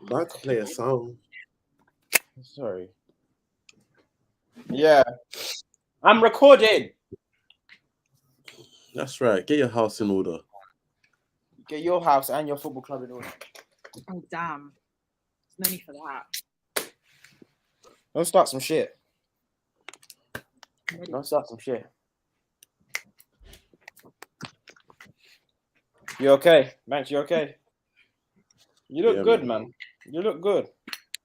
About to play a song. Sorry. Yeah. I'm recording. That's right. Get your house in order. Get your house and your football club in order. Oh, damn. There's no need for that. Don't start some shit. Don't start some shit. You okay? Banks, you okay? You look good, man. You look good.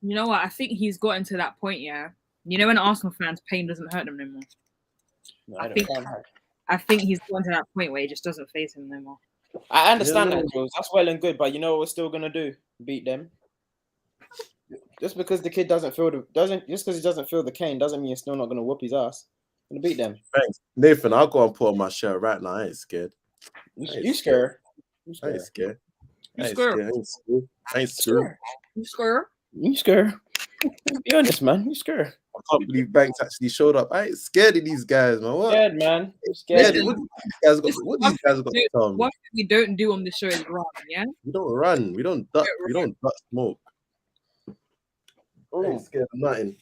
You know what? I think he's gotten to that point, yeah. You know when Arsenal fans' pain doesn't hurt them no more? No, I think he's gotten to that point where it just doesn't faze him no more. I understand that, Juls. That's well and good, but you know what we're still gonna do? Beat them. Just because the kid doesn't feel the cane doesn't mean you're still not gonna whoop his ass. Gonna beat them. Thanks. Nathan, I'll go and put on my shirt right now. I ain't scared. You scared? I ain't scared. You scared? I ain't scared. You scared? You scared? Be honest, man. You scared? I can't believe Banks actually showed up. I ain't scared of these guys, man. What? Scared, man. Scared. What these guys got to tell me? What we don't do on the show is run, yeah? We don't run. We don't duck. We don't duck smoke. I ain't scared of nothing.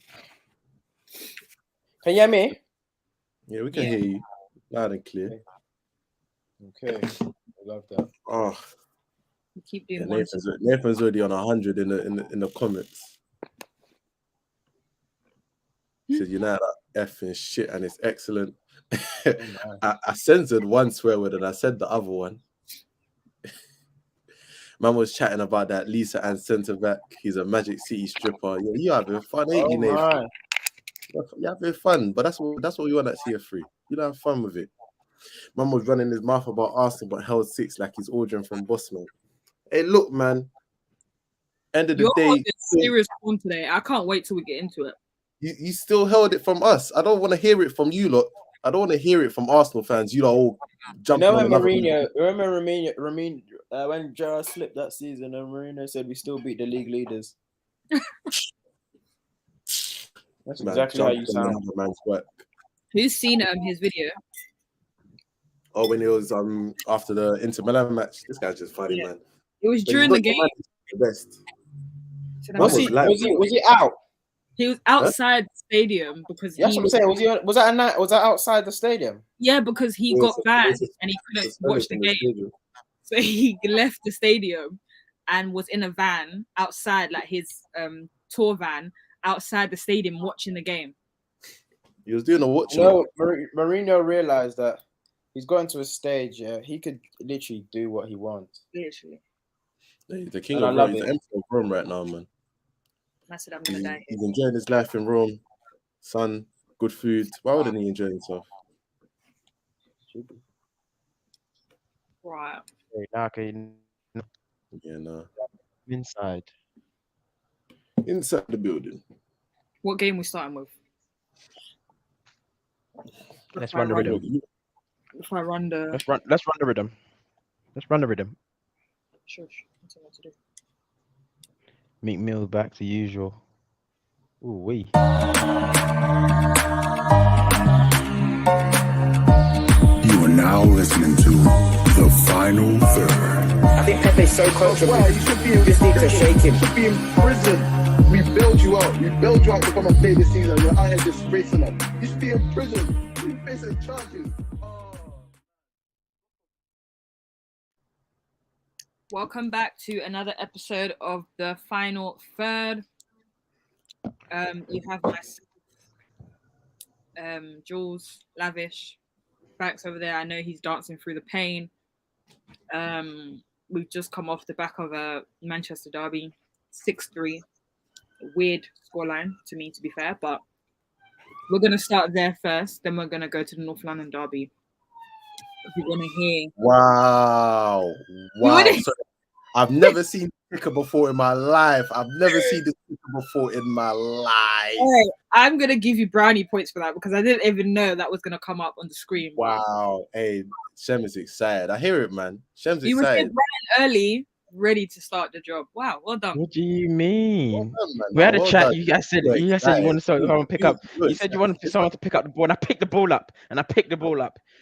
Can you hear me? Yeah, we can hear you loud and clear. Okay. I love that. Oh, We keep doing Nathan's already on 100 in the comments. He said, "You know that effing shit, and it's excellent." I censored one swear word and I said the other one. Man was chatting about that Lisa and centre back. He's a Magic City stripper. Yeah, you having fun, ain't you, Nathan? You're having fun, but that's what we want at CF3. You don't have fun with it. Man was running his mouth about Arsenal, but held 6 like he's ordering from Bossman. Hey, look, man. End of the day, on serious form today. I can't wait till we get into it. You still held it from us. I don't want to hear it from you lot. I don't want to hear it from Arsenal fans. You lot all jumping. Remember Mourinho, when Gerrard slipped that season and Mourinho said we still beat the league leaders. That's exactly how you sound. Who's seen his video? Oh, when it was after the Inter Milan match. This guy's just funny, man. It was during the game. The best. Was he out? He was outside the stadium because that's what I'm saying. Was that outside the stadium? Yeah, because he got banned and he couldn't watch the game. So he left the stadium and was in a van outside, like his tour van outside the stadium watching the game. He was doing a watch. No, Mourinho realized that he's gotten to a stage, yeah, he could literally do what he wants. Literally. He's the king of Rome. He's the emperor of Rome right now, man. I said I'm gonna die. He's enjoying his life in Rome. Sun, good food. Why wouldn't he enjoy himself? Right. Yeah, no. Inside the building. What game we starting with? Let's run the rhythm. If I run the... Let's run the rhythm. Let's run the rhythm. Sure. That's what to do. Meet Mills back to usual. Ooh wee. You are now listening to The Final Third. I think Pepe's so comfortable. Well, you should be in just need to shake him. You should be in prison. We build you up. We build you up to come and play this season. You're out here disgracing us. You should be in prison. You're facing charges. Welcome back to another episode of The Final Third. You have myself, Juls, Lavish, Banks over there. I know he's dancing through the pain. We've just come off the back of a Manchester derby, 6-3. Weird scoreline to me, to be fair, but we're going to start there first. Then we're going to go to the North London derby. If you want to hear. Wow. So, I've never seen kicker before in my life. I've never seen this kicker before in my life. Hey, I'm going to give you brownie points for that because I didn't even know that was going to come up on the screen. Wow. Hey, Shem is excited. I hear it, man. Shem's you excited. You were early, ready to start the job. Wow, well done. What do you mean? Well done, we had a chat. Done. You guys said you wanted someone to pick up. You said you wanted someone to pick up the ball, and I picked the ball up.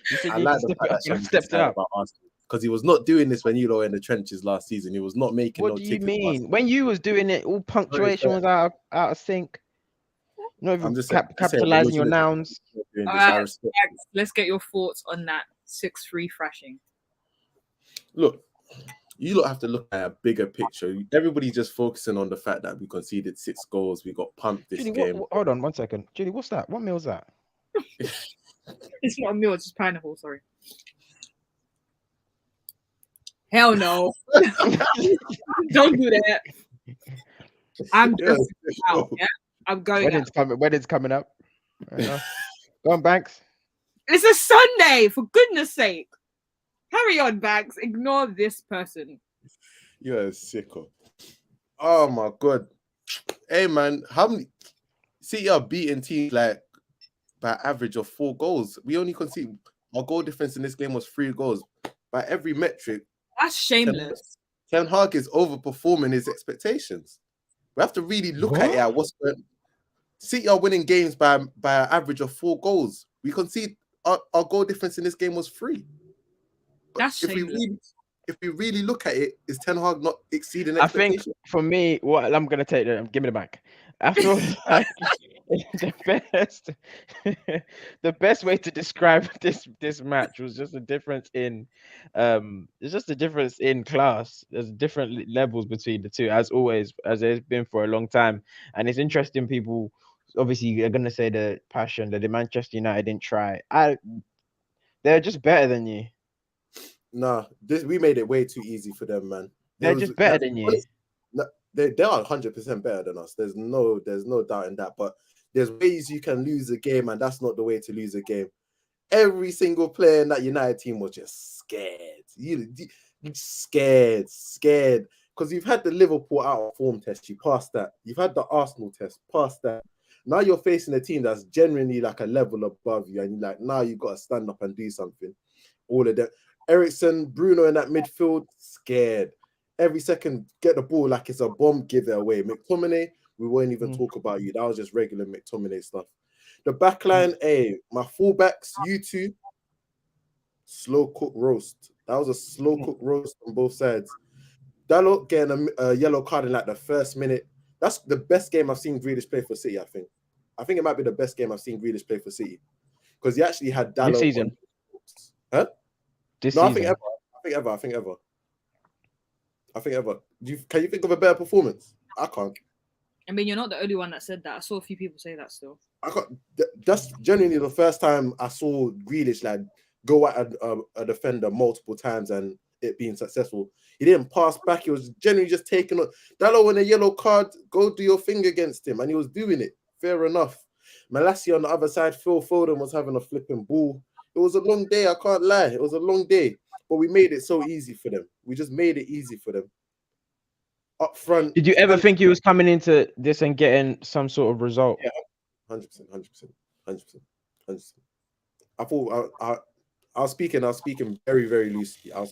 You said you can step it up, and I stepped it up. because he was not doing this when you were in the trenches last season. He was not making What no do you ticket mean? passes. When you was doing it, all punctuation was out of sync. Not even I'm just saying, capitalizing your nouns. Doing All this, I right, respect. let's get your thoughts on that 6-3 thrashing. Look, you don't have to look at a bigger picture. Everybody's just focusing on the fact that we conceded 6 goals. We got pumped this Julie, game. hold on 1 second. Julie, what's that? What meal is that? It's not a meal, it's just pineapple, sorry. Hell no. Don't do that. I'm just out, yeah? I'm going out. Wedding's coming up. Go on, Banks. It's a Sunday, for goodness sake. Carry on, Banks. Ignore this person. You're a sicko. Oh my god. Hey man, how many City are beating teams like by average of 4 goals? We only conceded, our goal difference in this game was 3 goals. By every metric, That's shameless. Ten Hag is overperforming his expectations. We have to really look at it at what's going. City are winning games by an average of 4 goals. We concede our goal difference in this game was 3. That's shameless. If we really look at it, is Ten Hag not exceeding expectations? I think for me, what I'm gonna take them, give me the mic. I feel like the best way to describe this match was just a difference in it's just a difference in class. There's different levels between the two, as always, as there's been for a long time. And it's interesting, people obviously are gonna say the passion that the Manchester United didn't try. They're just better than you. Nah, we made it way too easy for them, man. They're just better than you. They are 100% better than us. There's no doubt in that. But there's ways you can lose a game, and that's not the way to lose a game. Every single player in that United team was just scared. You scared. Because you've had the Liverpool out of form test, you passed that. You've had the Arsenal test, passed that. Now you're facing a team that's genuinely like a level above you, and you're like, now you've got to stand up and do something. All of them. Ericsson, Bruno in that midfield, scared. Every second, get the ball like it's a bomb, give it away. McTominay, we won't even talk about you. That was just regular McTominay stuff. The backline, my fullbacks, you two, slow cook roast. That was a slow cook roast on both sides. Dalot getting a yellow card in like the first minute. That's the best game I've seen Grealish play for City, I think. I think it might be the best game I've seen Grealish play for City. Because he actually had Dalot. This season. Huh? This season. I think ever. Can you think of a better performance? I can't. I mean, you're not the only one that said that. I saw a few people say that still. That's genuinely the first time I saw Grealish like go at a defender multiple times and it being successful. He didn't pass back. He was genuinely just taking it. Dalot in a yellow card, go do your thing against him. And he was doing it. Fair enough. Malacia on the other side, Phil Foden was having a flipping ball. It was a long day, I can't lie. It was a long day. But we made it so easy for them. We just made it easy for them. Up front. Did you ever think you was coming into this and getting some sort of result? Yeah, 100%. I thought I was speaking very, very loosely. I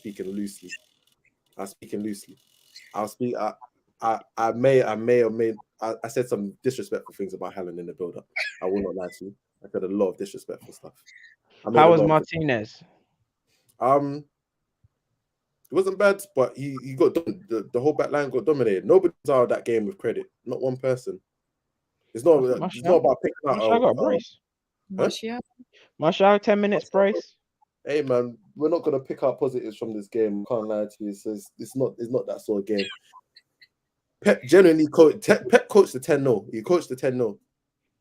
said some disrespectful things about Haaland in the build-up. I will not lie to you. I said a lot of disrespectful stuff. How was Martinez? It wasn't bad, but he got the whole back line got dominated. Nobody was out of that game with credit. Not one person. It's not about picking out. Martial got a brace. Martial 10 minutes brace. Hey man, we're not gonna pick out positives from this game. Can't lie to you. It's not that sort of game. Pep genuinely coached the 10-0. He coached the 10-0.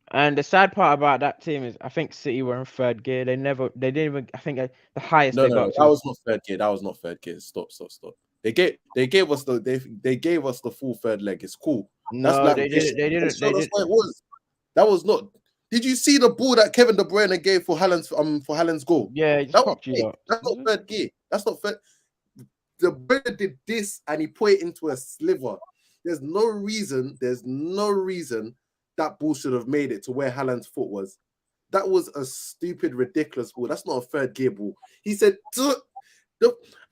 And the sad part about that team is, I think City were in third gear. They didn't even. I think the highest they got. That was not third gear. That was not third gear. Stop. They gave us the full third leg. It's cool. No, they didn't. That's what it was. That was not. Did you see the ball that Kevin De Bruyne gave for Haaland's goal? Yeah, that's not third gear. That's not third. De Bruyne did this and he put it into a sliver. There's no reason that ball should have made it to where Haaland's foot was. That was a stupid, ridiculous ball. That's not a third gear ball. He said,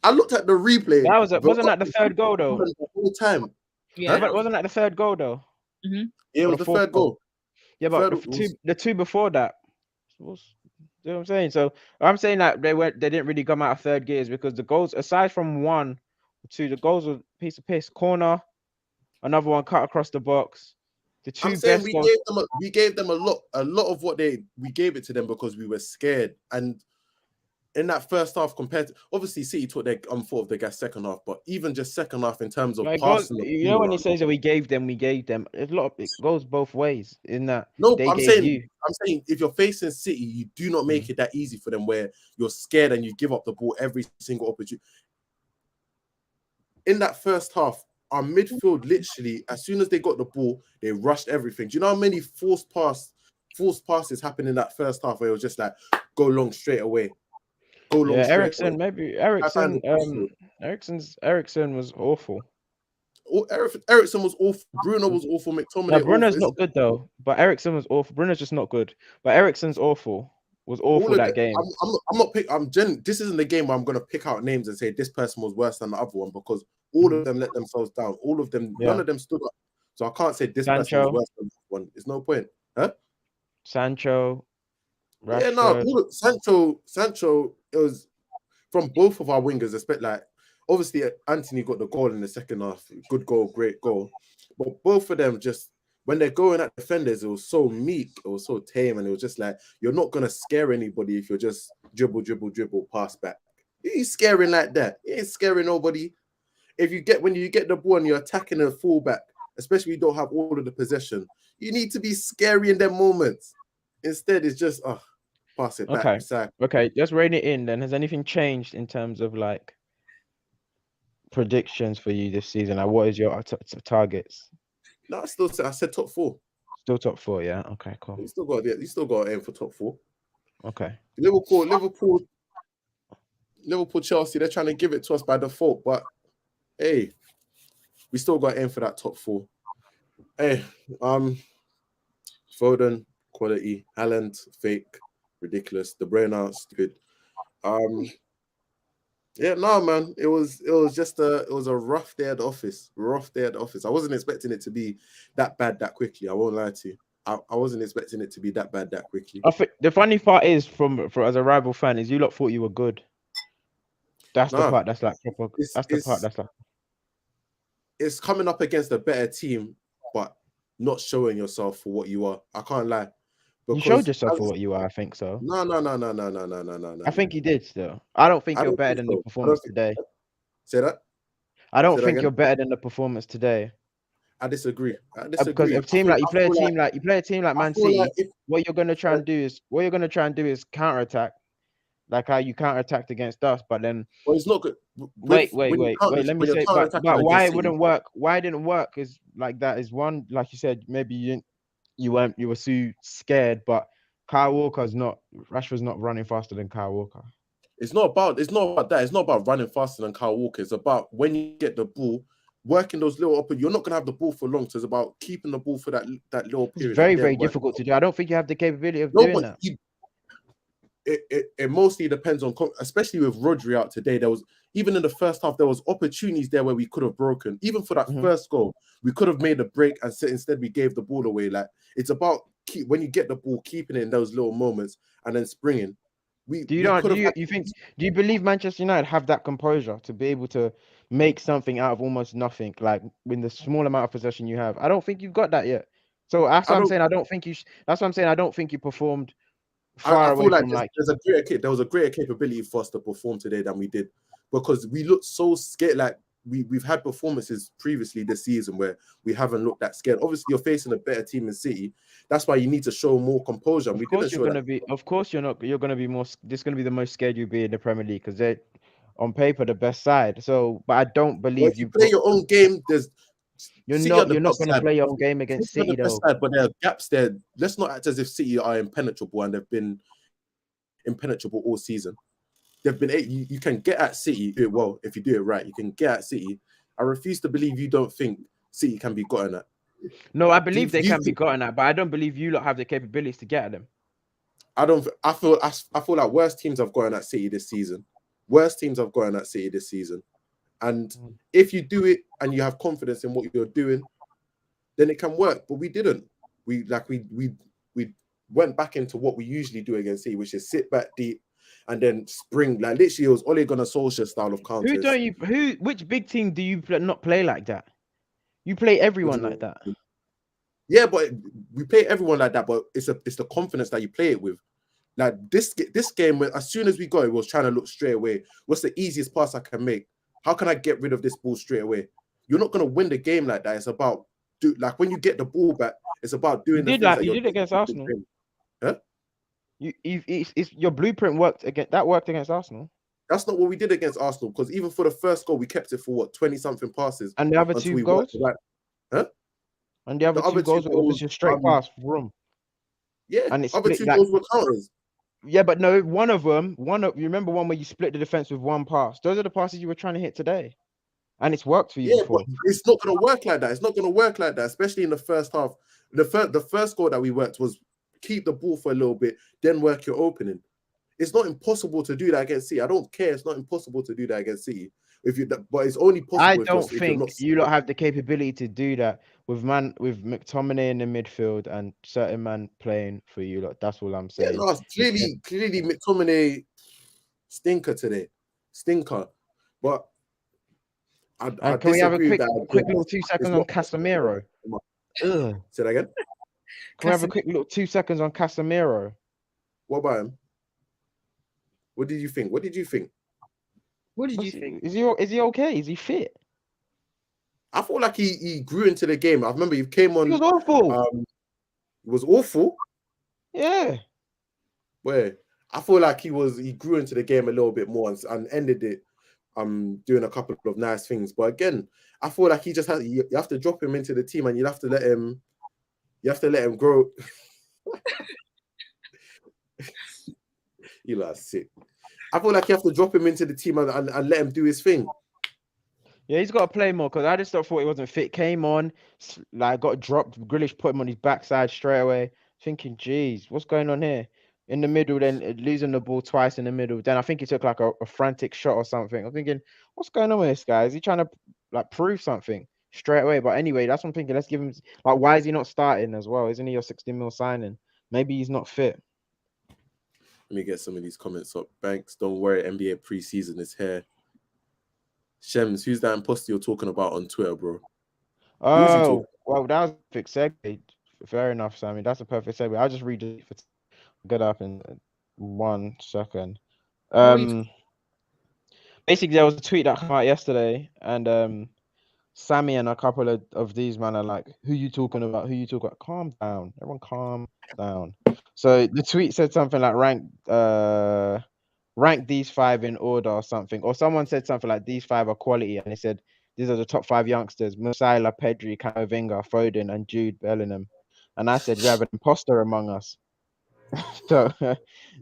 I looked at the replay. Wasn't that the third goal though? The whole time. Yeah. But wasn't that the third goal though? Mm-hmm. Yeah, it was the third goal. Yeah, but the two before that. You know what I'm saying? So I'm saying that they didn't really come out of third gears because the goals, aside from 1 or 2, the goals were piece of piss. Corner, another one cut across the box. The 2 I'm saying best goals. we gave them a lot of what we gave it to them because we were scared. And in that first half, compared to obviously City took their foot of the gas second half, but even just second half in terms of passing, you know, when he says that we gave them, there's a lot of, it goes both ways in that. No, they I'm gave saying you. I'm saying if you're facing City, you do not make it that easy for them where you're scared and you give up the ball every single opportunity. In that first half, our midfield literally, as soon as they got the ball, they rushed everything. Do you know how many forced passes happened in that first half where it was just like go long straight away? Ericsson was awful. Ericsson was awful. Bruno was awful. McTominay. No, Bruno's not good though. But Ericsson was awful. Bruno's just not good. But Ericsson's awful. Was awful that game. This isn't the game where I'm gonna pick out names and say this person was worse than the other one because all of them let themselves down. All of them, none of them stood up. So I can't say this person was worse than this one. There's no point, huh? Sancho. Rashford. Yeah, no. Sancho. It was from both of our wingers. Expect like obviously Anthony got the goal in the second half. Good goal, great goal. But both of them just. When they're going at defenders, it was so meek, it was so tame, and it was just like you're not gonna scare anybody if you're just dribble, pass back. You ain't scaring like that. You ain't scaring nobody. When you get the ball and you're attacking a fullback, especially if you don't have all of the possession, you need to be scary in them moments. Instead, it's just pass it back. Okay, just rein it in. Then has anything changed in terms of like predictions for you this season? Like, what is your targets? No, I said top 4. Still top 4, yeah. Okay, cool. You still got to aim for top 4. Okay. Liverpool, Chelsea, they're trying to give it to us by default, but hey, we still got to aim for that top 4. Hey, Foden, quality, Haaland, fake, ridiculous. De Bruyne, stupid. Yeah, no, man. It was a rough day at the office. I wasn't expecting it to be that bad that quickly. I won't lie to you. I wasn't expecting it to be that bad that quickly. I think the funny part is, for as a rival fan, is you lot thought you were good. That's the part that's like proper. It's coming up against a better team, but not showing yourself for what you are. I can't lie. You showed yourself for what you are, I think so. No. I think you did still. I don't think you're better than the performance today. Say that? I don't think you're better than the performance today. I disagree. Because if you play a team like Man City, what you're gonna try and do is counterattack, like how you counterattacked against us. But then, well, it's not good. Wait. Let me say, but why it wouldn't work? Why it didn't work is like that. Is one, like you said, maybe you were too scared. But Kyle Walker's not. Rashford's not running faster than Kyle Walker. It's not about that. It's not about running faster than Kyle Walker. It's about when you get the ball, working those little up. You're not gonna have the ball for long. So it's about keeping the ball for that little period. It's very, very difficult to do. I don't think you have the capability of doing that. It mostly depends on, especially with Rodri out today. There was, even in the first half, there was opportunities there where we could have broken. Even for that first goal, we could have made a break, and instead we gave the ball away. Like, it's about when you get the ball, keeping it in those little moments and then springing. Do you believe Manchester United have that composure to be able to make something out of almost nothing, like with the small amount of possession you have? I don't think you've got that yet. So that's what I'm saying. I don't think you performed far away from like. There was a greater capability for us to perform today than we did, because we looked so scared. Like we've had performances previously this season where we haven't looked that scared. Obviously, you're facing a better team in City. That's why you need to show more composure. Of course, you're going to be more. This is going to be the most scared you'll be in the Premier League because they're on paper the best side. So, but I don't believe you play your own game. You're not going to play your own game against City though. Side, but there are gaps there. Let's not act as if City are impenetrable, and they've been impenetrable all season. They've been. You can get at City. Well, if you do it right, you can get at City. I refuse to believe you don't think City can be gotten at. No, I believe they can be gotten at, but I don't believe you lot have the capabilities to get at them. I feel like worse teams have gotten at City this season. And if you do it and you have confidence in what you're doing, then it can work. But we didn't. We went back into what we usually do against City, which is sit back deep and then spring. Like literally, it was Ole Gunnar Solskjaer style of counters. Which big team do you not play like that? You play everyone like that. Yeah, but we play everyone like that. But it's the confidence that you play it with. Like this game, as soon as we got it, was trying to look straight away. What's the easiest pass I can make? How can I get rid of this ball straight away? You're not gonna win the game like that. It's about like when you get the ball back, it's about doing. You did it against Arsenal. Huh? It's your blueprint worked against Arsenal. That's not what we did against Arsenal, because even for the first goal, we kept it for 20-something passes. And the other two goals? Huh? And the other two goals were just straight pass room. Yeah, and it's other two goals were counters. Yeah, but no, one of you remember one where you split the defense with one pass? Those are the passes you were trying to hit today. And it's worked for you before. But it's not going to work like that. It's not going to work like that, especially in the first half. The first goal that we worked was keep the ball for a little bit, then work your opening. It's not impossible to do that against City. I don't care. It's not impossible to do that against City. But it's only possible. I don't think you don't have the capability to do that with McTominay in the midfield and certain man playing for you. Like, that's all I'm saying. Yeah, no, clearly McTominay stinker today, But I can we have a quick little 2 seconds on Casemiro? Say that again. Can we have a quick little 2 seconds on Casemiro? What about him? What did you think? What did you think? Is he okay? Is he fit? I feel like he grew into the game. I remember he came on. He was awful. It was awful. Yeah. Where I feel like he grew into the game a little bit more and ended it doing a couple of nice things. But again, I feel like you have to drop him into the team and you have to let him grow. You lot are sick. I feel like you have to drop him into the team and let him do his thing. Yeah, he's got to play more, because I just thought he wasn't fit. Came on, like got dropped. Grealish put him on his backside straight away. Thinking, geez, what's going on here? In the middle, then losing the ball twice in the middle. Then I think he took like a frantic shot or something. I'm thinking, what's going on with this guy? Is he trying to like prove something straight away? But anyway, that's what I'm thinking. Let's give him, like, why is he not starting as well? Isn't he your 60 mil signing? Maybe he's not fit. Let me get some of these comments up. Banks, don't worry, NBA preseason is here. Shems, who's that imposter you're talking about on Twitter, bro? Oh, well, that was a perfect segue. Fair enough, Sammy. That's a perfect segue. I'll just read it. Get up in 1 second. Basically, there was a tweet that came out yesterday, and Sammy and a couple of these men are like, who you talking about? Who you talking about? Calm down. Everyone calm down. So the tweet said something like rank these 5 in order or something. Or someone said something like these 5 are quality, and they said these are the top 5 youngsters: Musiala, Pedri, Camavinga, Foden, and Jude Bellingham. And I said, we have an imposter among us. So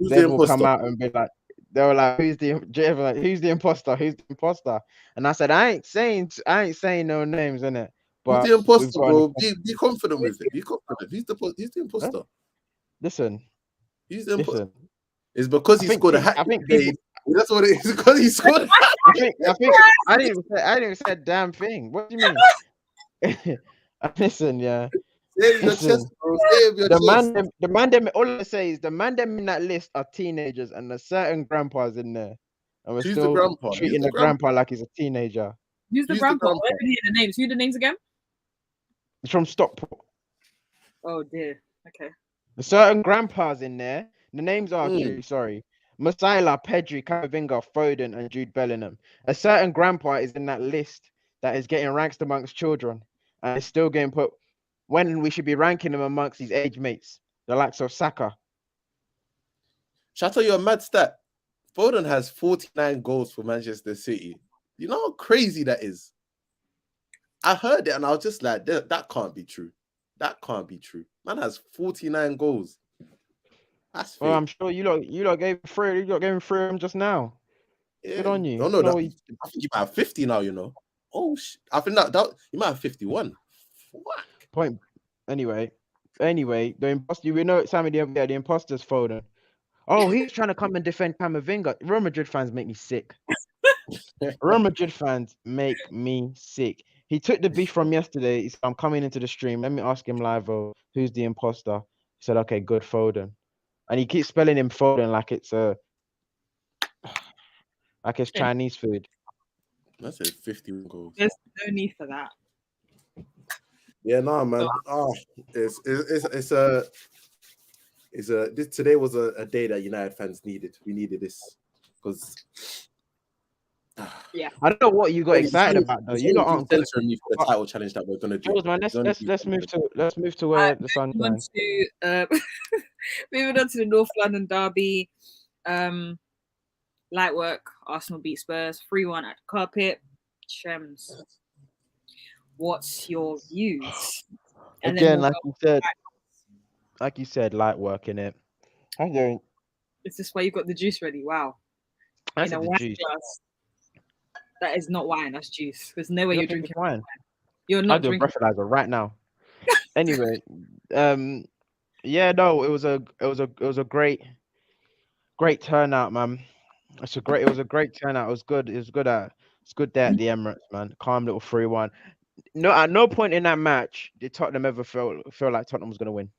they will come out and be like, they were like, who's the imposter? Who's the imposter? And I said, I ain't saying no names, innit? But who's the imposter, bro? Be confident with it. Be confident. He's the imposter. Huh? Listen. He's the imposter. It's because he scored a hat. I think that's what it is. Because he scored. I think I didn't even say a damn thing. What do you mean? Listen, yeah. Save your chest, bro. Save your chest. The man them. All I say is the man them in that list are teenagers, and there's certain grandpas in there, and we're still treating the grandpa like he's a teenager. Who's the grandpa? I didn't hear the names. Who are the names again? It's from Stockport. Oh dear. Okay. There's certain grandpas in there. The names are sorry. Musiala, Pedri, Camavinga, Foden, and Jude Bellingham. A certain grandpa is in that list that is getting ranked amongst children, and is still getting put when we should be ranking them amongst his age mates, the likes of Saka. Shall I tell you a mad stat? Foden has 49 goals for Manchester City. You know how crazy that is? I heard it and I was just like, that can't be true. That can't be true. Man has 49 goals. That's fake. Well, I'm sure you lot gave him 3. You lot gave him 3 of them just now. Yeah. Good on you. No, I think you might have 50 now, you know. Oh, I think that you might have 51. What? Point. Anyway, the imposter. We know Sammy the imposter's Foden. Oh, he's trying to come and defend Camavinga. Real Madrid fans make me sick. Real Madrid fans make me sick. He took the beef from yesterday. He said, I'm coming into the stream. Let me ask him live, who's the imposter? He said, okay, good Foden. And he keeps spelling him Foden like it's Chinese food. I said 51 goals. There's no need for that. Yeah, no, man. Today was a day that United fans needed. We needed this because Yeah. I don't know what you got excited about though. You lot aren't good. Censoring me for the title challenge that we're gonna do. Juls, man, let's move to where the sun shines. Moving on to the North London derby. Light work. Arsenal beat Spurs 3-1 at the carpet. Shems, what's your views? And Again, like you said, light work in it. I don't. Is this why you got the juice ready? Wow. That's In a the wine juice. glass. That is not wine. That's juice. There's no way you're drinking wine. You're I'll not do a drinking. breathalyzer right now. Anyway, yeah, no, it was a great turnout, man. It was a great turnout. It was good. It was good there at the Emirates, man. Calm little 3-1. No, at no point in that match did Tottenham ever feel like Tottenham was gonna win.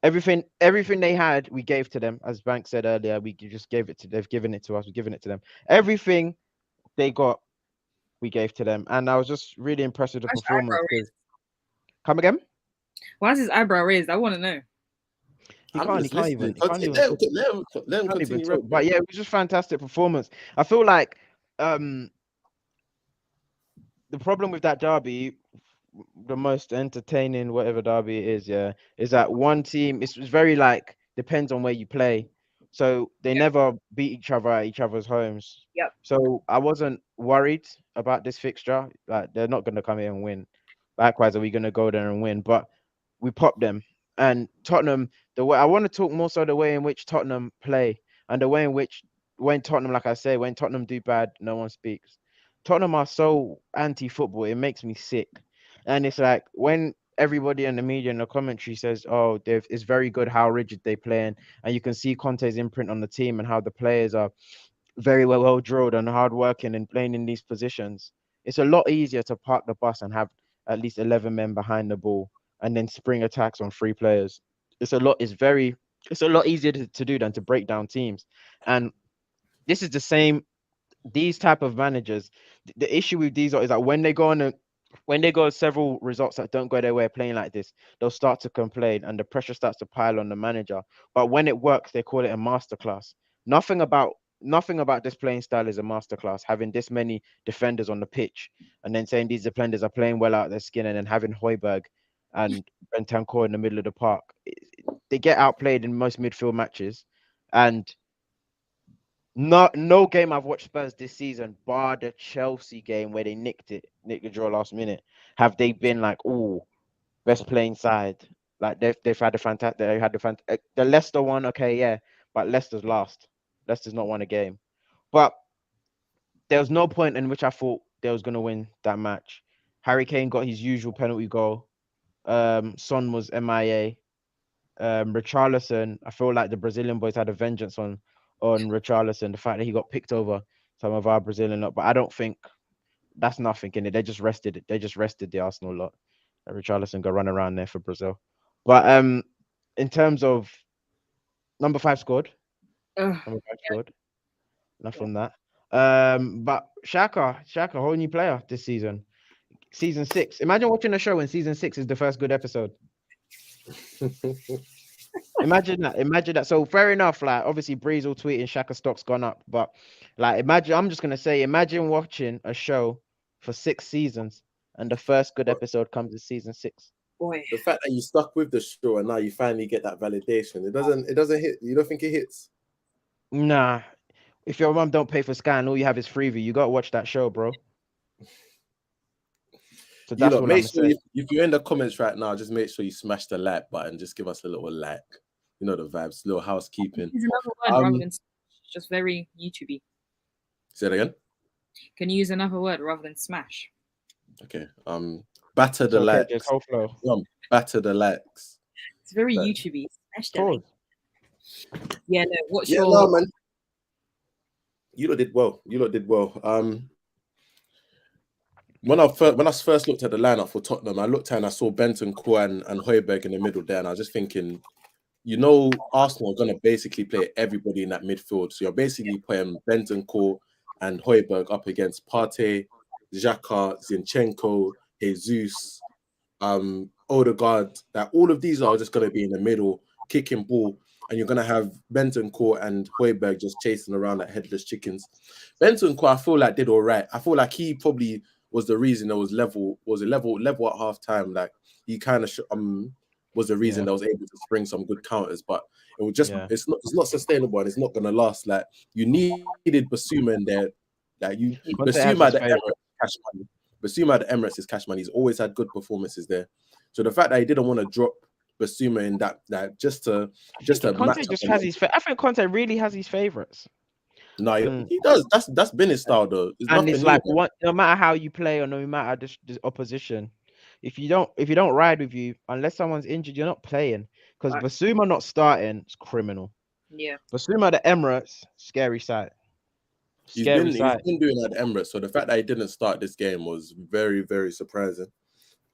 Everything they had, we gave to them. As Banks said earlier, we just gave it to. They've given it to us. We've given it to them. Everything they got, we gave to them, and I was just really impressed with the performance. Come again? Why is his eyebrow raised? I want to know. He can't even talk. But yeah, it was just fantastic performance. I feel like the problem with that derby, the most entertaining whatever derby it is, is that one team. It's very like depends on where you play. So they never beat each other at each other's homes. Yep. So I wasn't worried about this fixture. Like they're not going to come here and win. Likewise, are we going to go there and win? But we popped them. And Tottenham, the way I want to talk more so the way in which Tottenham play and the way in which when Tottenham, like I say, when Tottenham do bad, no one speaks. Tottenham are so anti-football, it makes me sick. And it's like when everybody in the media and the commentary says, "Oh, it's very good how rigid they play," and you can see Conte's imprint on the team and how the players are very well drilled and hardworking and playing in these positions. It's a lot easier to park the bus and have at least 11 men behind the ball and then spring attacks on 3 players. It's a lot easier to do than to break down teams. And this is the same. These type of managers, the issue with these is that when they go several results that don't go their way playing like this, they'll start to complain and the pressure starts to pile on the manager. But when it works, they call it a masterclass. Nothing about this playing style is a masterclass. Having this many defenders on the pitch and then saying these defenders are playing well out of their skin and then having Højbjerg and Bentancur in the middle of the park. They get outplayed in most midfield matches. And no game I've watched Spurs this season, bar the Chelsea game where they nicked the draw last minute, have they been like, oh, best playing side? Like they've had the Leicester one, okay, yeah, but Leicester's last. Leicester's not won a game. But there was no point in which I thought they was gonna win that match. Harry Kane got his usual penalty goal. Son was MIA. Richarlison, I feel like the Brazilian boys had a vengeance on Richarlison, the fact that he got picked over some of our Brazilian lot, but I don't think that's nothing in it. They just rested the Arsenal lot. Richarlison go run around there for Brazil. But in terms of number 5 scored. Enough on that. But Xhaka, whole new player this season. Season 6. Imagine watching a show when season 6 is the first good episode. Imagine that. So fair enough. Like obviously, Breeze will tweet and Xhaka stock's gone up. But like, imagine watching a show for 6 seasons and the first good episode comes in season 6. Boy, the fact that you stuck with the show and now you finally get that validation, it doesn't hit. You don't think it hits? Nah. If your mom don't pay for Sky and all you have is Freeview, you gotta watch that show, bro. So that's what make sure if you're in the comments right now, just make sure you smash the like button. Just give us a little like. You know the vibes, little housekeeping. Use another word rather than just very YouTubey. Say it again. Can you use another word rather than smash? Okay. Batter the likes. Batter the likes. It's very YouTubey. Smash the like. Yeah, no. What's your? No, man. You lot did well. When I first looked at the lineup for Tottenham, I looked and I saw Bentancur and Højbjerg in the middle there, and I was just thinking, you know Arsenal are going to basically play everybody in that midfield. So you're basically playing Bentancur and Højbjerg up against Partey, Xhaka, Zinchenko, Jesus, Odegaard. That all of these are just going to be in the middle, kicking ball, and you're going to have Bentancur and Højbjerg just chasing around like headless chickens. Bentancur, I feel like did all right. I feel like he probably was the reason there was level at half time. Like he kind of was the reason that was able to spring some good counters, but it was just it's not sustainable and it's not gonna last. Like you needed Basuma in there. Like Basuma at the Emirates cash money. Basuma at the Emirates is cash money. He's always had good performances there. So the fact that he didn't want to drop Basuma in that just to Conte just has his. I think Conte really has his favorites. No, he does. That's been his style though. And it's like no matter how you play or no matter the opposition. If you don't ride with you, unless someone's injured, you're not playing. Because Basuma not starting is criminal. Yeah. Basuma at the Emirates, scary sight. He's been doing that at Emirates. So the fact that he didn't start this game was very, very surprising.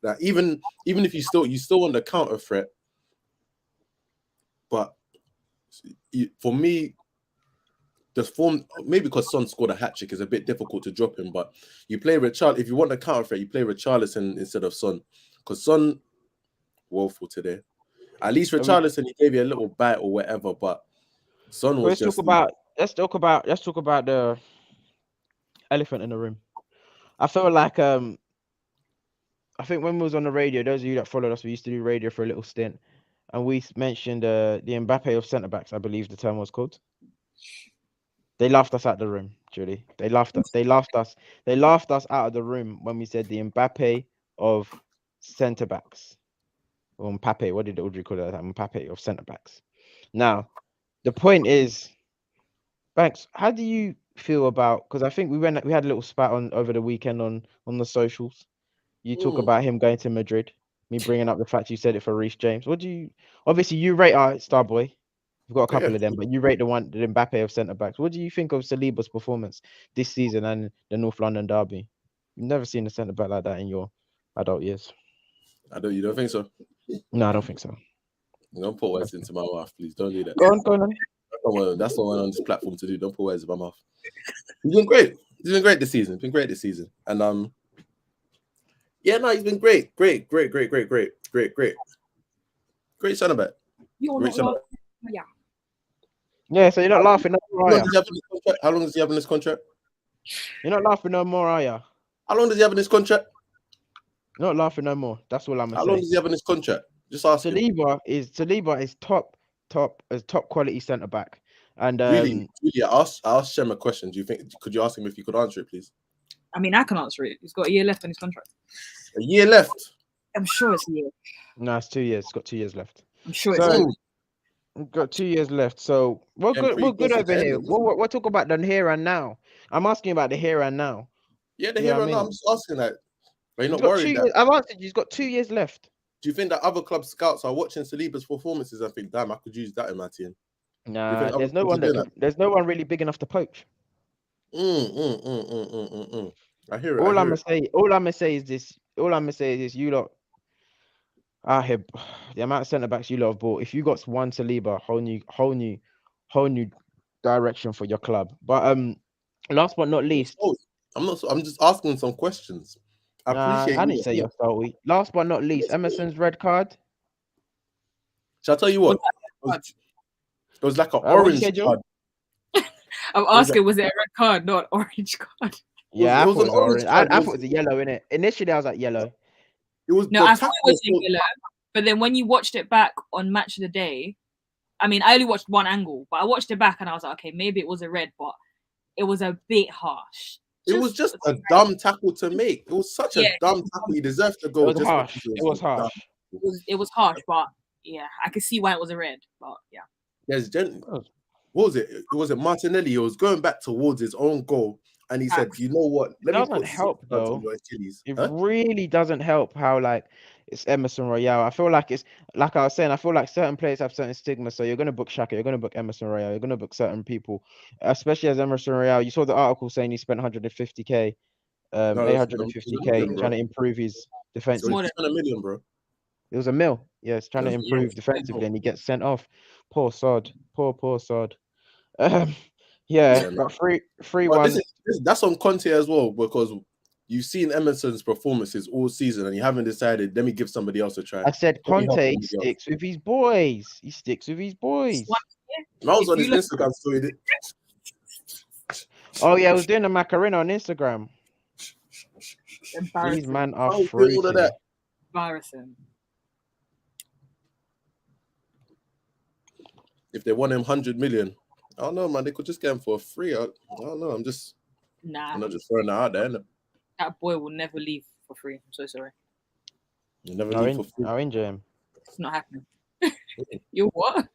That even if you still on the counter threat, but for me, the form maybe because Son scored a hat-trick is a bit difficult to drop him, but you play Richarlison. If you want a counter threat, you play Richarlison instead of Son, because Son woeful today. At least Richarlison he gave you a little bite or whatever, but Son was let's talk about the elephant in the room. I feel like I think when we was on the radio, those of you that followed us, we used to do radio for a little stint, and we mentioned the Mbappe of centre backs. I believe the term was called. They laughed us out of the room, Julie. They laughed us. They laughed us out of the room when we said the Mbappe of centre backs. Or Mbappe, what did Audrey call it? Mbappe of centre backs. Now, the point is, Banks, how do you feel about? Because I think we had a little spat on over the weekend on the socials. You talk about him going to Madrid. Me bringing up the fact you said it for Reece James. What do you? Obviously, you rate our star boy. We've got a couple of them, but you rate the Mbappe of centre backs. What do you think of Saliba's performance this season and the North London derby? You've never seen a centre back like that in your adult years. You don't think so? No, I don't think so. Don't put words into my mouth, please. Don't do that. Go on. That's not one on this platform to do. Don't put words in my mouth. He's been great. He's been great this season. And he's been great. Great centre back. Yeah, so you're not laughing no more, are you? How long does he have in this contract? You're not laughing no more, are you? How long does he have in this contract? You're not laughing no more. That's all I'm saying. How long does he have in this contract? Just ask Saliba is top quality centre back. And really, I asked Shem a question. Could you ask him if you could answer it, please? I mean, I can answer it. He's got a year left on his contract. A year left? I'm sure it's a year. No, it's 2 years. It's got 2 years left. I'm sure it's a year. We've got 2 years left, so we're good over here. We're talking about the here and now. I'm asking about the here and now. Yeah, the here and now. I'm just asking that. Are you not worried? I've answered you. He's got 2 years left. Do you think that other club scouts are watching Saliba's performances and think, damn, I could use that in my team? Nah, there's no one really big enough to poach. I hear it. All I'm gonna say is this. You lot. The amount of centre backs you lot have bought. If you got one Saliba, whole new direction for your club. But last but not least, I'm just asking some questions. I didn't say you're salty. Last but not least, Emerson's red card. Shall I tell you what? It was like an orange card. I'm asking, was it a red card, not an orange card? Yeah, I thought it was orange. I thought it was a yellow, innit? Initially, I was like yellow. I thought it was yellow, but then when you watched it back on Match of the Day, I mean, I only watched one angle, but I watched it back and I was like, okay, maybe it was a red, but it was a bit harsh. It was just a dumb tackle to make. It was such a dumb tackle. He deserved to go. It was harsh. It was harsh, but yeah, I could see why it was a red. But yeah. Yes, what was it? Was it Martinelli? He was going back towards his own goal, and he said, "You know what? It doesn't help though. It really doesn't help how it's Emerson Royale. I feel like it's like I was saying. I feel like certain players have certain stigma. So you're going to book Xhaka, you're going to book Emerson Royale, you're going to book certain people, especially as Emerson Royale. You saw the article saying he spent 150k, 850k trying to improve his defense. More than $1 million, bro. It was $1 million. Yes, trying to Yes, improve yes. defensively, and he gets sent off. Poor Sod. Poor Sod. Um, yeah, Yeah, no. but 3-1. But that's on Conte as well, because you've seen Emerson's performances all season and you haven't decided, let me give somebody else a try. I said Let me help Conte somebody else. sticks with his boys. He sticks with his boys. I was on his Instagram story. Oh yeah, I was doing a Macarena on Instagram. These Embarrassing. man are All of freaking. that. Embarrassing. If they won him 100 million, I don't know, man. They could just get him for free. I don't know. I'm just throwing that out there. Innit? That boy will never leave for free. I'm so sorry. You never leave for free. I'll injure him. It's not happening. You what?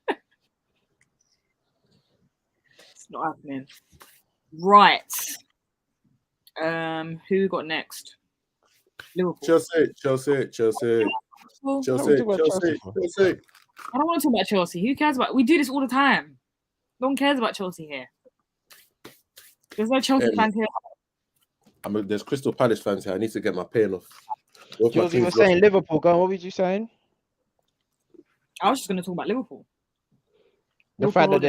It's not happening. Right. Who got next? Liverpool. Chelsea. I don't want to talk about Chelsea. Who cares about? We do this all the time. No one cares about Chelsea here. There's no Chelsea fans here. There's Crystal Palace fans here. I need to get my pain off. Jules, you were saying Liverpool. Go on, what were you saying? I was just going to talk about Liverpool. The fact that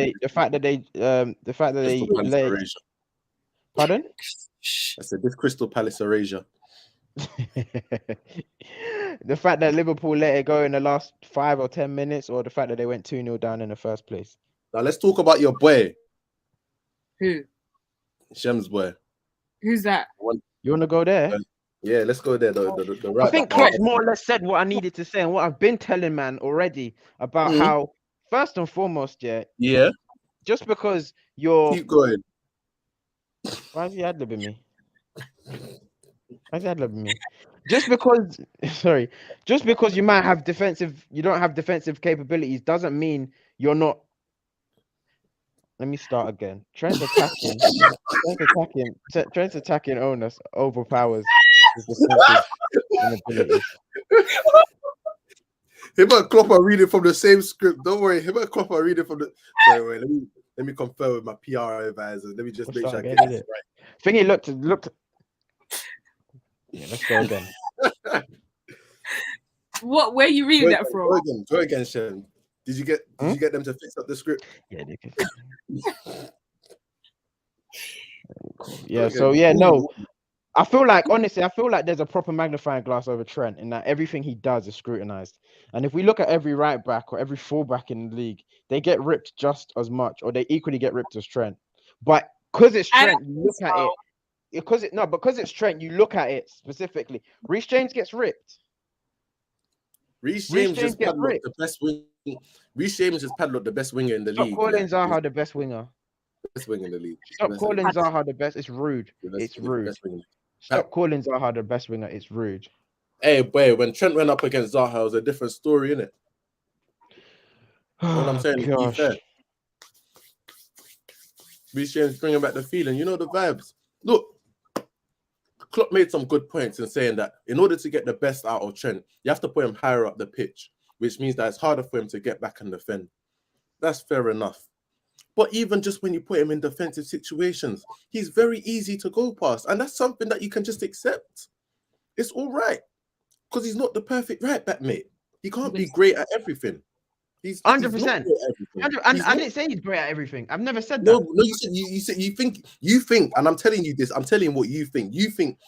they let. Pardon? I said this Crystal Palace erasure. The fact that Liverpool let it go in the last 5 or 10 minutes, or the fact that they went 2-0 down in the first place. Now let's talk about your boy. Who? Shem's boy. Who's that? You want to go there? Yeah, let's go there. The right I think Clutch more or less said what I needed to say and what I've been telling man already about how, first and foremost, yeah, just because you're... Keep going. Why is he ad-libbing me? Why is he ad-libbing me? Just because you might have you don't have defensive capabilities doesn't mean you're not. Let me start again. Trent's attacking onus overpowers his defensive inabilities. Him and Klopp are reading from the same script. Don't worry. Him and Klopp are reading from the. Sorry, wait, let me confer with my PR advisor. Let me just make sure I get this right. Thingy looked. Yeah, let's go again. Where are you reading that from? Go again, Shem. Did you get them to fix up the script? Yeah, they can. Yeah. So yeah, no. I feel like there's a proper magnifying glass over Trent in that everything he does is scrutinized. And if we look at every right back or every fullback in the league, they get ripped just as much, or they equally get ripped as Trent. But because it's Trent, you look at it. Because it's Trent, you look at it specifically. Reece James gets ripped. Reece James just padlocked the best wing. Reece James just padlocked the best winger in the league. Stop calling Zaha the best winger. Best winger in the league. Stop calling Zaha the best. It's rude. It's rude. Stop calling Zaha the best winger. It's rude. Hey, boy, when Trent went up against Zaha, it was a different story, innit? What I'm saying is be fair. Reece James bringing back the feeling. You know the vibes. Look, Klopp made some good points in saying that in order to get the best out of Trent, you have to put him higher up the pitch, which means that it's harder for him to get back and defend. That's fair enough. But even just when you put him in defensive situations, he's very easy to go past. And that's something that you can just accept. It's all right. Because he's not the perfect right back, mate. He can't be great at everything. He's 100%. I didn't say he's great at everything. I've never said that. No, you said you think, and I'm telling you this. I'm telling you what you think. You think.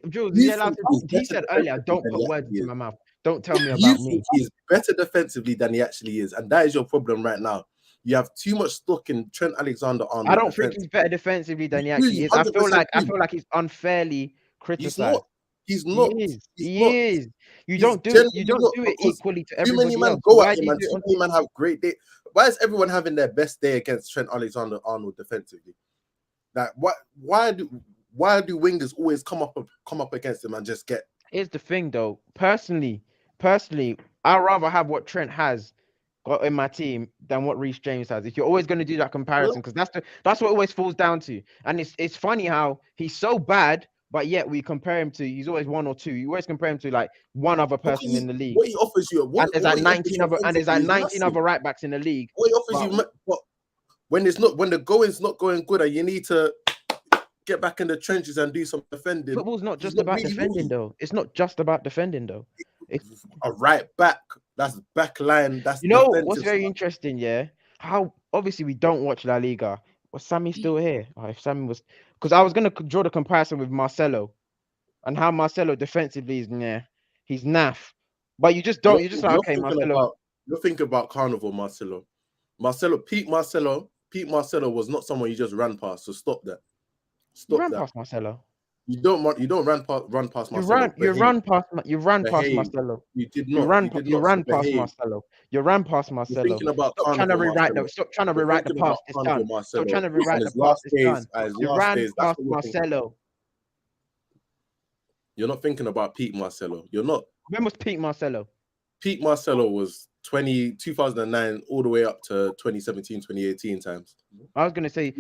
Jules? He said earlier, "Don't put words into my mouth. Don't tell me about me." He's better defensively than he actually is, and that is your problem right now. You have too much stock in Trent Alexander-Arnold. I don't think he's better defensively than he actually is. I feel like he's unfairly criticized. He's not. He is. You don't do it equally to everybody Too many men go at him, and too many men have great day. Why is everyone having their best day against Trent Alexander-Arnold defensively? Like, why do wingers always come up against him and just get? Here's the thing, though. Personally, I'd rather have what Trent has got in my team than what Reece James has. If you're always going to do that comparison, because that's what it always falls down to. And it's funny how he's so bad, but yet we compare him to, he's always one or two. You always compare him to like one other person in the league. What he offers you, and there's like 19 other right backs in the league. What he offers you, but when the going's not going good, and you need to get back in the trenches and do some defending. Football's not just about defending, though. It's not just about defending, though. a right back. That's back line. That's You know what's defensive very stuff. interesting, yeah? How obviously we don't watch La Liga. Was Sammy still here? Oh, if Sammy was, because I was gonna draw the comparison with Marcelo and how Marcelo defensively is he's naff. But you just don't. You just like, okay, Marcelo. You're thinking about Carnival, Marcelo. Pete Marcelo was not someone you just ran past. So stop that. You ran past Marcelo. You don't run past Marcelo. You ran past Marcelo. You did You not. ran past Marcelo. You ran past Marcelo. You're thinking about Stop trying to rewrite Marcelo. Stop trying to rewrite the past. It's done. Stop trying to rewrite the past. It's done. You ran past Marcelo. You're not thinking about Pete Marcelo. You're not. When was Pete Marcelo? Pete Marcelo was 2009 all the way up to 2017, 2018 times. I was going to say,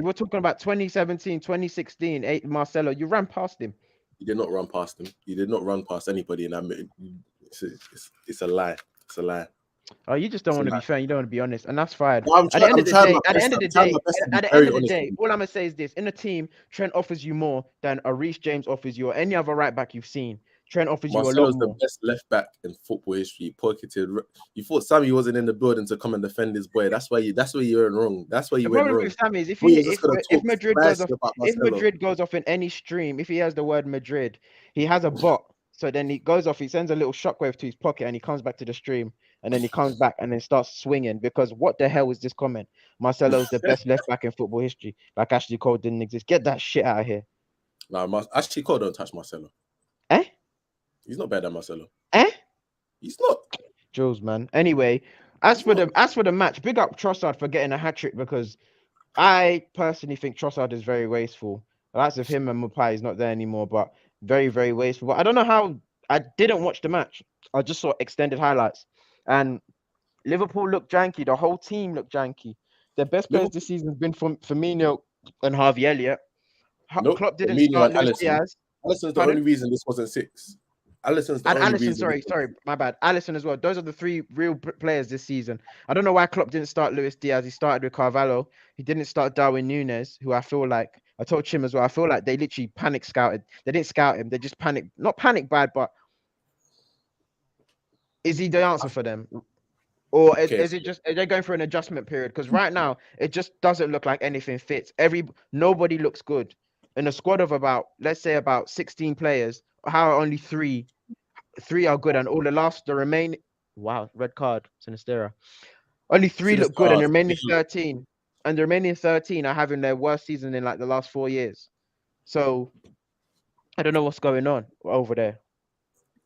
we're talking about 2017, 2016, Marcelo. You ran past him. You did not run past him. You did not run past anybody in that. It's a lie. It's a lie. Oh, you just don't want to be fair. You don't want to be honest, and that's fine. Well, At the end of the day, all I'm gonna say is this: in a team, Trent offers you more than a Reece James offers you, or any other right back you've seen. Trent offers Marcelo's you a lot more. the best left back in football history. Pocketed. You thought Sammy wasn't in the building to come and defend his boy. That's where you went wrong. That's where you went wrong. With Sammy is if Madrid goes off in any stream, if he has the word Madrid, he has a bot. So then he goes off. He sends a little shockwave to his pocket, and he comes back to the stream. And then he comes back and then starts swinging because what the hell is this comment? Marcelo's the best left back in football history. Like Ashley Cole didn't exist. Get that shit out of here. Nah, Ashley Cole don't touch Marcelo. Eh? He's not better than Marcelo. Eh? He's not. Jules, man. Anyway, as for the match, big up Trossard for getting a hat-trick because I personally think Trossard is very wasteful. The likes of him and Mapai is not there anymore, but very, very wasteful. But I don't know how I didn't watch the match. I just saw extended highlights. And Liverpool looked janky. The whole team looked janky. Their best players this season have been from Firmino and Harvey Elliott. Klopp didn't start Luis Diaz. Alisson's the only reason this wasn't 6. Alisson's the only reason. Sorry, my bad. Alisson as well. Those are the 3 real players this season. I don't know why Klopp didn't start Luis Diaz. He started with Carvalho. He didn't start Darwin Núñez, who I feel like, I told Chim as well, I feel like they literally panic scouted. They didn't scout him. They just panicked. Not panic bad, but is he the answer for them? Or is it just, are they going for an adjustment period? Because right now, it just doesn't look like anything fits. Nobody looks good. In a squad of let's say about 16 players, how are only 3 are good and the remaining, wow, red card, Sinistera. Only 3 look good and the remaining 13. And the remaining 13 are having their worst season in like the last 4 years. So I don't know what's going on over there.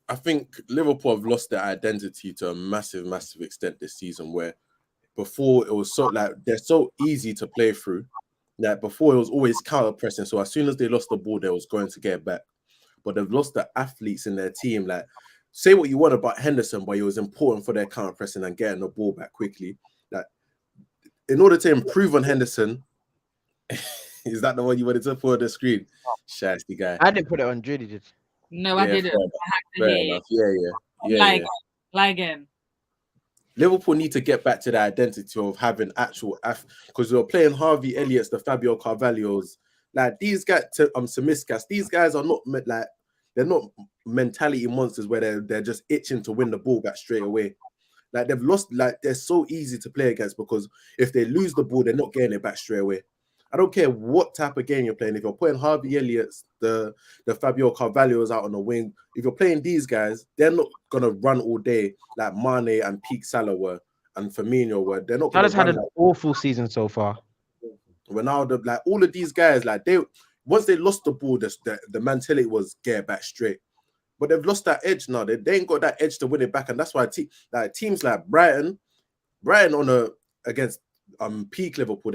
I think Liverpool have lost their identity to a massive, massive extent this season. Where before it was so they're so easy to play through. Like before it was always counter pressing. So as soon as they lost the ball, they was going to get back. But they've lost the athletes in their team. Like say what you want about Henderson, but it was important for their counter pressing and getting the ball back quickly. Like in order to improve on Henderson, is that the one you wanted to put on the screen? Shasty guy. I didn't put it on. Judy did. No, I didn't. Fair enough. Yeah. Lie again. Liverpool need to get back to the identity of having actual because they're playing Harvey Elliott's, the Fabio Carvalho's. Like these guys, Semiskas, these guys are not like they're not mentality monsters where they're just itching to win the ball back straight away. Like they've lost, like they're so easy to play against because if they lose the ball, they're not getting it back straight away. I don't care what type of game you're playing. If you're putting Harvey Elliott's, the Fabio Carvalho's out on the wing, if you're playing these guys, they're not gonna run all day like Mane and Peak Salah were and Firmino were. They're not. Salah's had an awful season so far. Ronaldo, like all of these guys, like once they lost the ball, the mentality was get back straight. But they've lost that edge now. They ain't got that edge to win it back, and that's why teams like Brighton against peak Liverpool,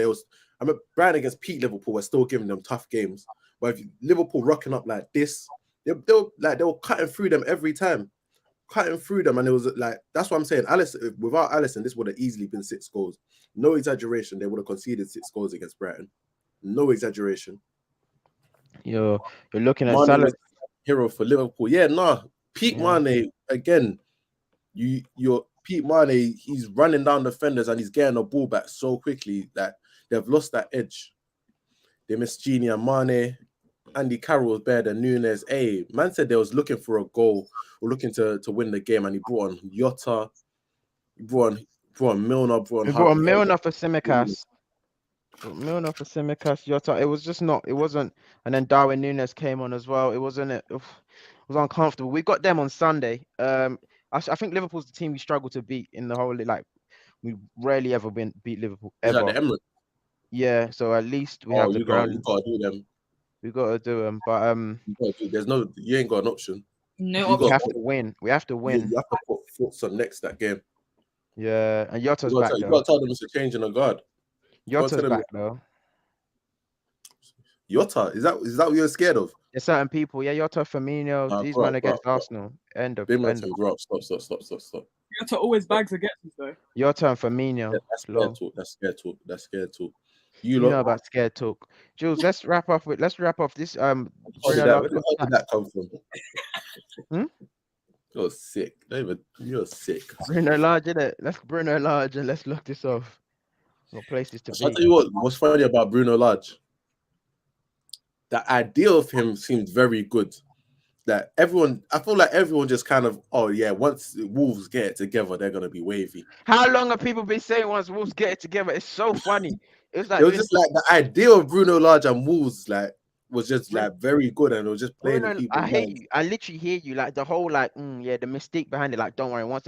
Brighton against peak Liverpool were still giving them tough games. But if Liverpool rocking up like this, they were cutting through them every time, and it was like that's what I'm saying. Without Alisson, this would have easily been 6 goals. No exaggeration. They would have conceded 6 goals against Brighton. No exaggeration. You're looking at Mane Salah. was hero for Liverpool. Yeah, Pete Mane again. You're Pete Mane. He's running down defenders and he's getting the ball back so quickly that they've lost that edge. They miss Gini and Mane. Andy Carroll was better than Nunes. Hey, man said they was looking for a goal or looking to win the game, and he brought on Jota, he brought on Milner, brought on We brought a Haaland. Milner for Simicast. Milner for Simicast, Jota. It was just not. It wasn't. And then Darwin Nunes came on as well. It wasn't. It was uncomfortable. We got them on Sunday. I think Liverpool's the team we struggle to beat in the whole. Like we rarely ever beat Liverpool Is that ever. the Emirates? Yeah. So at least we have the ground. You gotta do them. We gotta do them. But you ain't got an option. No, we have to win. We have to win. You have to put foots on next that game. Yeah, and Yota's back. You gotta tell them it's a change in the guard. Yota's back though. Jota, is that what you're scared of? There's certain people. Yeah, Jota, Firmino, these men against Arsenal. End of. Stop. Jota always bags against us though. Jota and Firmino. That's scared talk. You know about scared talk. Jules, let's wrap up this. Where did that come from? You're sick. You're sick. Bruno Lage, innit? Let's Bruno Lage and let's look this off. What places to be. I'll tell you what's funny about Bruno Lage. The idea of him seemed very good. I feel like everyone just kind of, once Wolves get it together, they're gonna be wavy. How long have people been saying once Wolves get it together? It's so funny. It was just like the idea of Bruno Lage and Wolves was just like very good, and it was just playing. I hate you. I literally hear you. Like the whole the mystique behind it. Like, don't worry. Once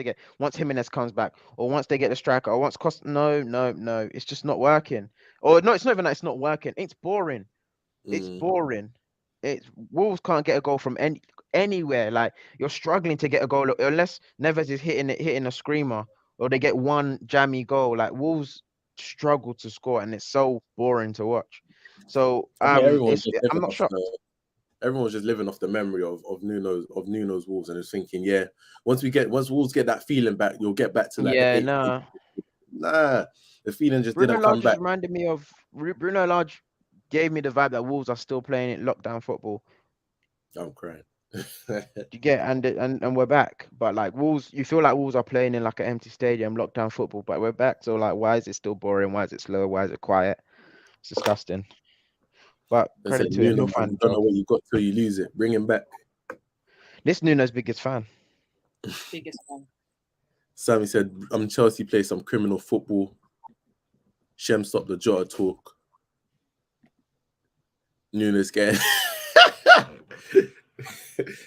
Jimenez comes back, or once they get the striker, or once no, it's just not working. Or no, it's not even that it's not working. It's boring. It's boring. It's Wolves can't get a goal from anywhere. Like you're struggling to get a goal unless Neves is hitting a screamer, or they get one jammy goal. Like Wolves struggle to score, and it's so boring to watch. So I'm not shocked. Everyone's just living off the memory of Nuno's Wolves, and is thinking, once Wolves get that feeling back, you'll get back to that. Nah, the feeling just didn't come back. Reminded me of Bruno Lage. Gave me the vibe that Wolves are still playing it lockdown football. I'm crying. You get and we're back, but like Wolves, you feel like Wolves are playing in like an empty stadium, lockdown football, but we're back. So like, why is it still boring? Why is it slow? Why is it quiet? It's disgusting. But credit to him. You don't know what you got till you lose it. Bring him back. This Nuno's biggest fan. Biggest fan. Sammy said, Chelsea play some criminal football. Shem stop the Jota talk. Nunes getting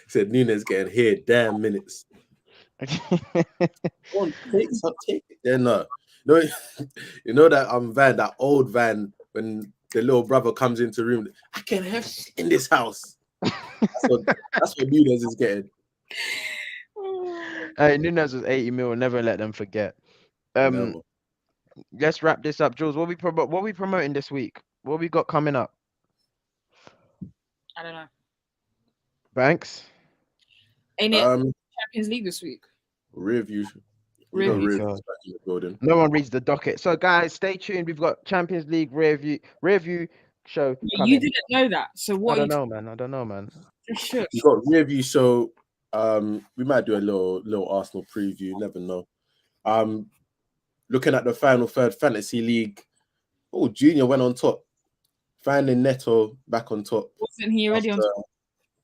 said Nunes getting here damn minutes. Come on, take it. Then no, you know that van, that old van, when the little brother comes into the room, I can have shit in this house. That's what Nunes is getting. Hey, Nunes was 80 mil. Never let them forget. Let's wrap this up, Jules. What we promoting this week? What we got coming up? I don't know. Banks? Ain't it Champions League this week? Review. No one reads the docket. So guys, stay tuned. We've got Champions League review show. You didn't know that. So what? I don't know, man. Sure. We've got review show. We might do a little Arsenal preview. Never know. Looking at the final third fantasy league. Oh, Junior went on top. Finding Neto back on top. Wasn't he already on top?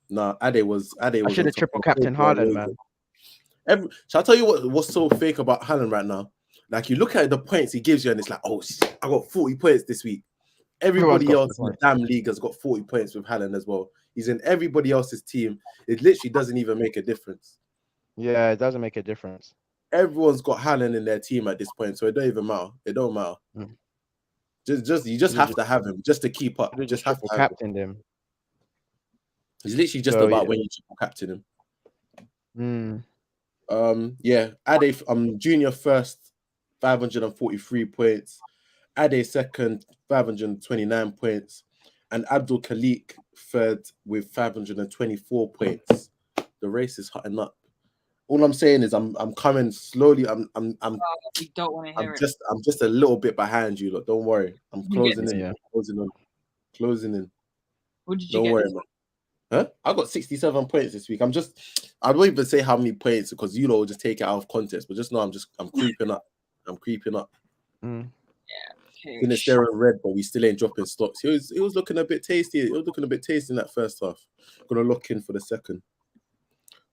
Nah, Ade was. I should have triple captain Haaland, man. Shall I tell you what's so fake about Haaland right now? Like you look at the points he gives you, and it's like, oh shit, I got 40 points this week. Everybody else in the damn league has got 40 points with Haaland as well. He's in everybody else's team. It literally doesn't even make a difference. Yeah, it doesn't make a difference. Everyone's got Haaland in their team at this point, so it don't even matter. It don't matter. You just have to have him just to keep up. You just have to captain him. He's literally just about when you triple captain him. Ade, Junior first, 543 points. Ade second, 529 points, and Abdul Khalik third with 524 points. The race is hotting up. All I'm saying is I'm coming slowly. You don't want to hear it. I'm just a little bit behind you. Look, don't worry. I'm closing in. Closing in. What did you get? Don't worry, man. Huh? I got 67 points this week. I don't even say how many points because you know just take it out of context. But just know I'm creeping up. I'm creeping up. Yeah. finished there in red, but we still ain't dropping stocks. He was looking a bit tasty. It was looking a bit tasty in that first half. Gonna lock in for the second.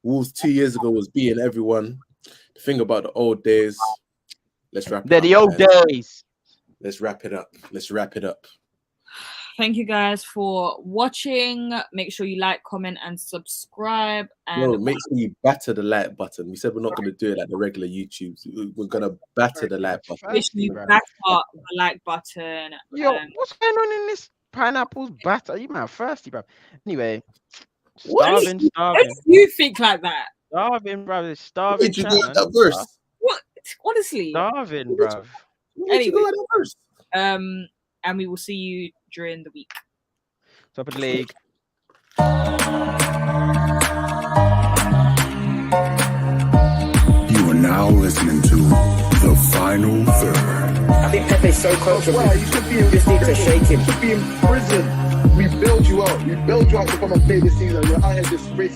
Wolves 2 years ago was beating everyone. The thing about the old days. Let's wrap it up. They're the old days. Let's wrap it up. Let's wrap it up. Thank you guys for watching. Make sure you like, comment, and subscribe. And Make sure you batter the like button. We said we're not going to do it like the regular YouTubes. We're going to batter the like button. Make sure you batter the like button. Yo, what's going on in this pineapple's batter? You man thirsty, bro. Anyway, starving. You think like that? Starving, bro. Starving. Did you go at that verse? What? Honestly. Starving, bro. Anyway, and we will see you during the week. Top of the league. You are now listening to The Final Third. I think Pepe's so coachable. Wow, you should be in Just need to shake him. You should be in prison. We build you out. We build you out to come and play this season. You're out here disgracing.